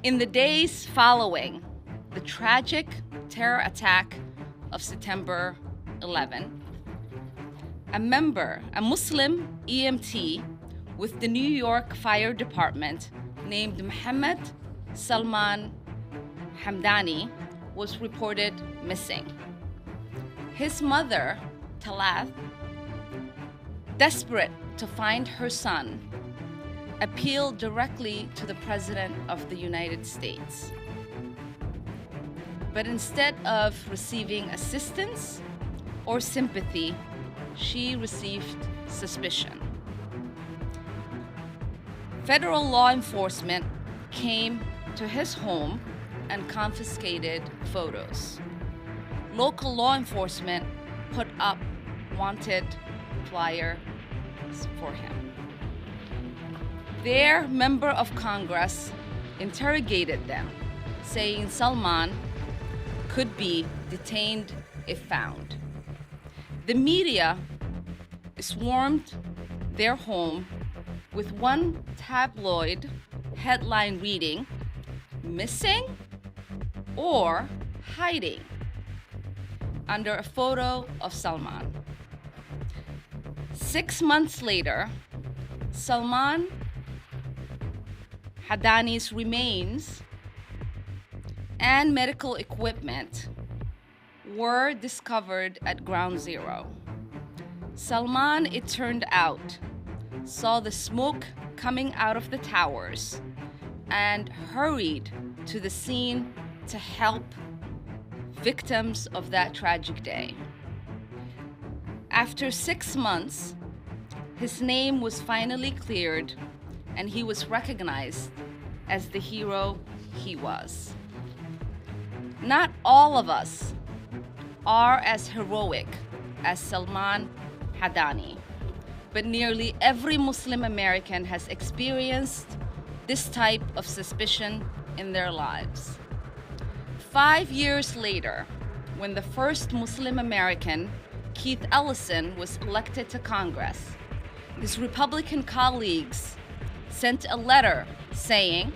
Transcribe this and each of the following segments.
In the days following the tragic terror attack of September 11, a Muslim EMT with the New York Fire Department named Mohammed Salman Hamdani was reported missing. His mother, Talath, desperate to find her son, appealed directly to the President of the United States. But instead of receiving assistance or sympathy, she received suspicion. Federal law enforcement came to his home and confiscated photos. Local law enforcement put up wanted flyers for him. Their member of Congress interrogated them, saying Salman could be detained if found. The media swarmed their home with one tabloid headline reading, "Missing or hiding," under a photo of Salman. 6 months later, Salman Hamdani's remains and medical equipment were discovered at Ground Zero. Salman, it turned out, saw the smoke coming out of the towers and hurried to the scene to help victims of that tragic day. After 6 months, his name was finally cleared and he was recognized as the hero he was. Not all of us are as heroic as Salman Hamdani, but nearly every Muslim American has experienced this type of suspicion in their lives. 5 years later, when the first Muslim American, Keith Ellison, was elected to Congress, his Republican colleagues sent a letter saying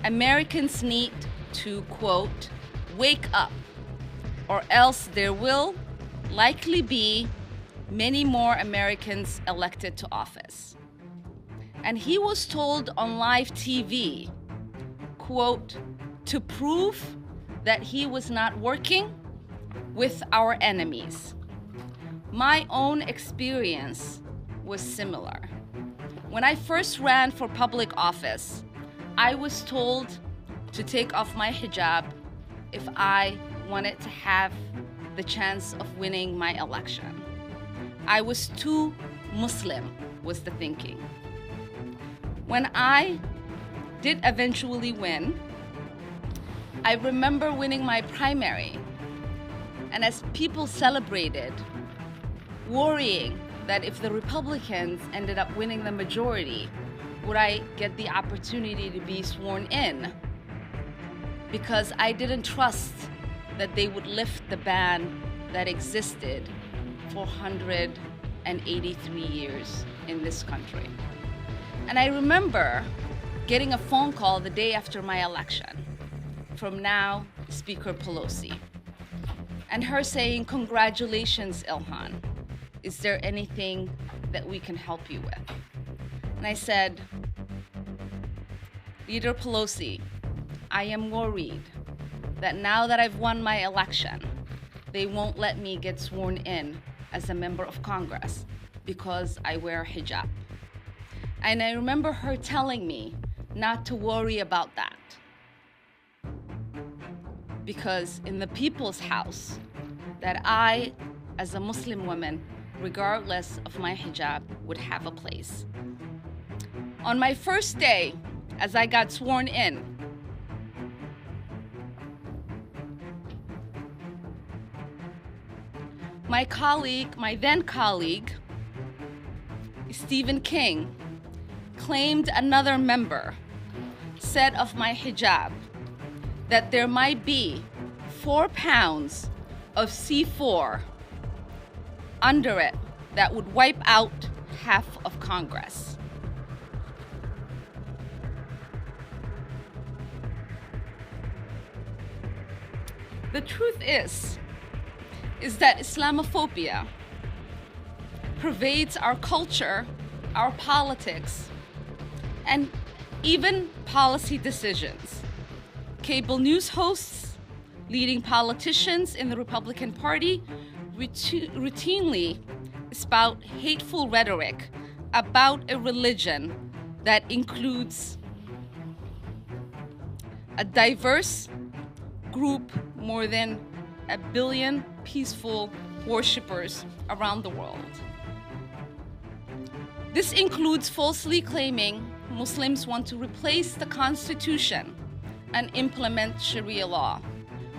Americans need to, quote, "wake up, or else there will likely be many more Americans elected to office." And he was told on live TV, quote, "to prove that he was not working with our enemies." My own experience was similar. When I first ran for public office, I was told to take off my hijab if I wanted to have the chance of winning my election. I was too Muslim, was the thinking. When I did eventually win, I remember winning my primary, and as people celebrated, worrying that if the Republicans ended up winning the majority, would I get the opportunity to be sworn in? Because I didn't trust that they would lift the ban that existed for 183 years in this country. And I remember getting a phone call the day after my election from now Speaker Pelosi, and her saying, "Congratulations, Ilhan. Is there anything that we can help you with?" And I said, "Leader Pelosi, I am worried that now that I've won my election, they won't let me get sworn in as a member of Congress because I wear hijab." And I remember her telling me not to worry about that, because in the people's house, that I, as a Muslim woman, regardless of my hijab, would have a place. On my first day, as I got sworn in, my then colleague, Stephen King, claimed another member said of my hijab that there might be 4 pounds of C4 under it that would wipe out half of Congress. The truth is that Islamophobia pervades our culture, our politics, and even policy decisions. Cable news hosts, leading politicians in the Republican Party routinely spout hateful rhetoric about a religion that includes a diverse group, more than 1 billion peaceful worshippers around the world. This includes falsely claiming Muslims want to replace the Constitution and implement Sharia law,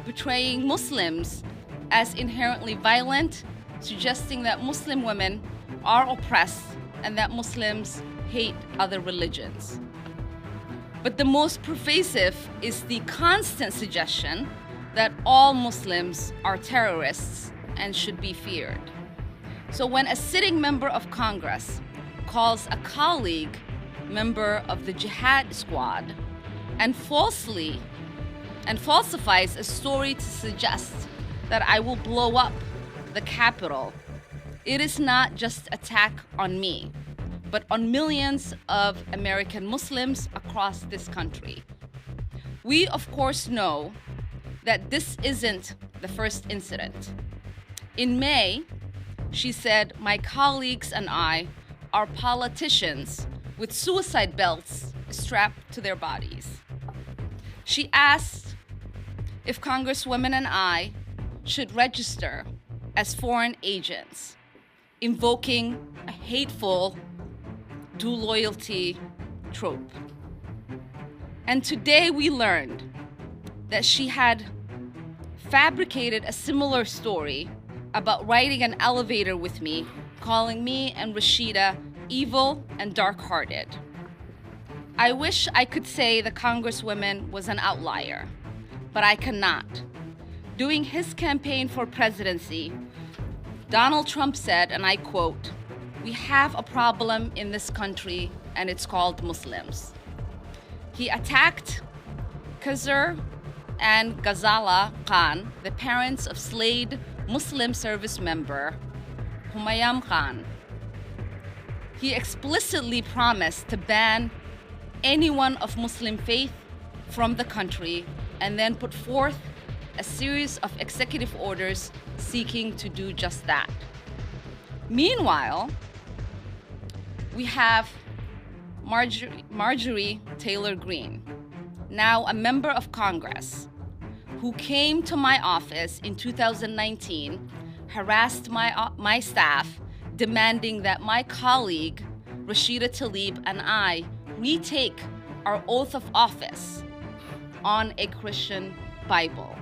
portraying Muslims as inherently violent, suggesting that Muslim women are oppressed and that Muslims hate other religions. But the most pervasive is the constant suggestion that all Muslims are terrorists and should be feared. So when a sitting member of Congress calls a colleague member of the Jihad squad and falsifies a story to suggest that I will blow up the Capitol, it is not just an attack on me, but on millions of American Muslims across this country. We, of course, know that this isn't the first incident. In May, she said, "My colleagues and I are politicians with suicide belts strapped to their bodies." She asked if Congresswomen and I should register as foreign agents, invoking a hateful dual loyalty trope. And today we learned that she had fabricated a similar story about riding an elevator with me, calling me and Rashida evil and dark-hearted. I wish I could say the Congresswoman was an outlier, but I cannot. During his campaign for presidency, Donald Trump said, and I quote, "We have a problem in this country and it's called Muslims." He attacked Khizr and Ghazala Khan, the parents of slayed Muslim service member Humayam Khan. He explicitly promised to ban anyone of Muslim faith from the country and then put forth a series of executive orders seeking to do just that. Meanwhile, we have Marjorie Taylor Greene, now a member of Congress, who came to my office in 2019, harassed my staff, demanding that my colleague, Rashida Tlaib, and I retake our oath of office on a Christian Bible.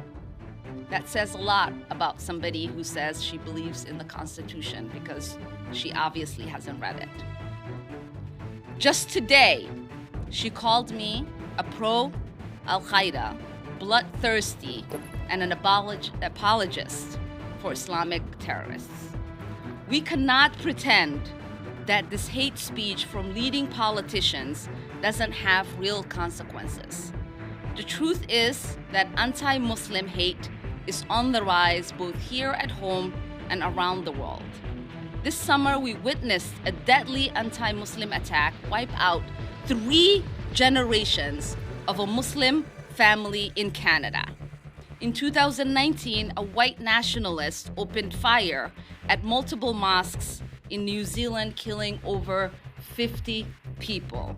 That says a lot about somebody who says she believes in the Constitution, because she obviously hasn't read it. Just today, she called me a pro-Al-Qaeda, bloodthirsty, and an apologist for Islamic terrorists. We cannot pretend that this hate speech from leading politicians doesn't have real consequences. The truth is that anti-Muslim hate is on the rise both here at home and around the world. This summer, we witnessed a deadly anti-Muslim attack wipe out 3 generations of a Muslim family in Canada. In 2019, a white nationalist opened fire at multiple mosques in New Zealand, killing over 50 people.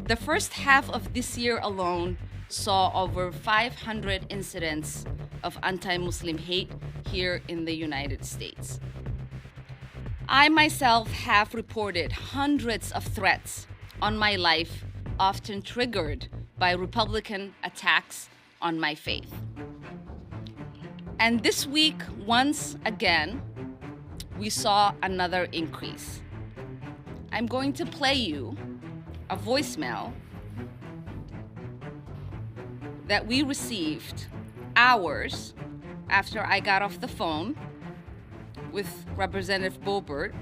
The first half of this year alone saw over 500 incidents of anti-Muslim hate here in the United States. I myself have reported hundreds of threats on my life, often triggered by Republican attacks on my faith. And this week, once again, we saw another increase. I'm going to play you a voicemail that we received hours after I got off the phone with Representative Boebert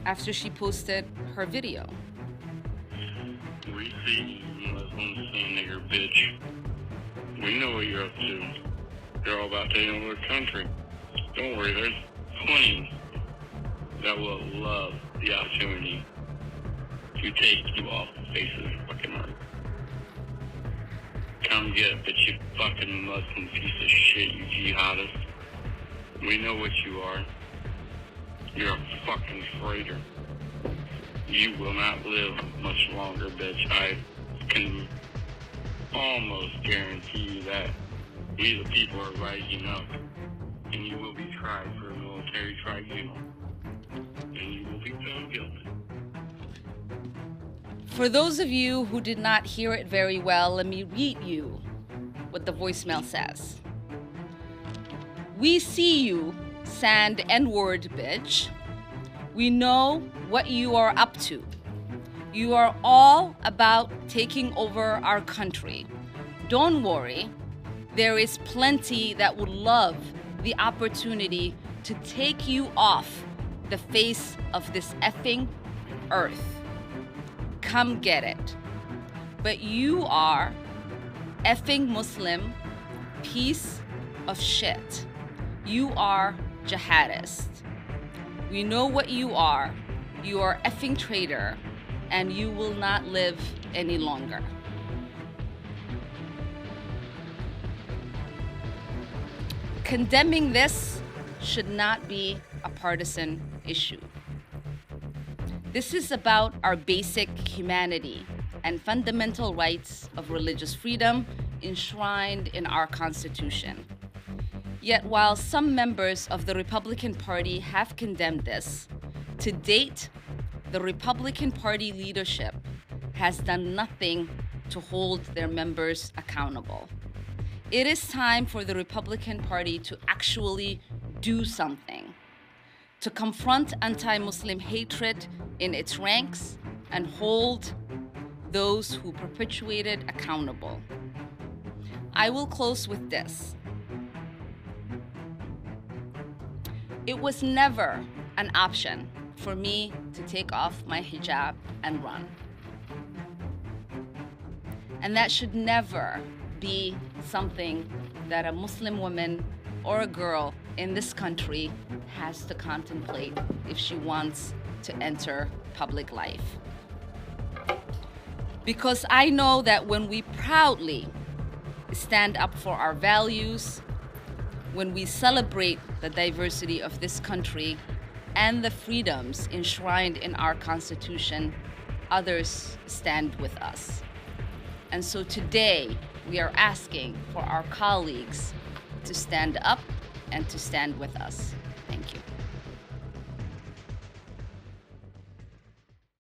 after she posted her video. We see Muslims saying nigger bitch. We know what you're up to. You're all about taking over the country. Don't worry, there's plenty that will love the opportunity to take you off the face of the fucking earth. Come get it, bitch, you fucking Muslim piece of shit, you jihadist. We know what you are. You're a fucking traitor. You will not live much longer, bitch. I can almost guarantee you that we the people are rising up, and you will be tried for a military tribunal, and you will be found guilty. For those of you who did not hear it very well, let me read you what the voicemail says. We see you, sand N-word bitch. We know what you are up to. You are all about taking over our country. Don't worry, there is plenty that would love the opportunity to take you off the face of this effing earth. Come get it. But you are effing Muslim piece of shit. You are jihadist. We know what you are. You are effing traitor, and you will not live any longer. Condemning this should not be a partisan issue. This is about our basic humanity and fundamental rights of religious freedom enshrined in our Constitution. Yet while some members of the Republican Party have condemned this, to date, the Republican Party leadership has done nothing to hold their members accountable. It is time for the Republican Party to actually do something, to confront anti-Muslim hatred in its ranks and hold those who perpetuated accountable. I will close with this. It was never an option for me to take off my hijab and run. And that should never be something that a Muslim woman or a girl in this country has to contemplate if she wants to enter public life. Because I know that when we proudly stand up for our values, when we celebrate the diversity of this country and the freedoms enshrined in our Constitution, others stand with us. And so today, we are asking for our colleagues to stand up and to stand with us.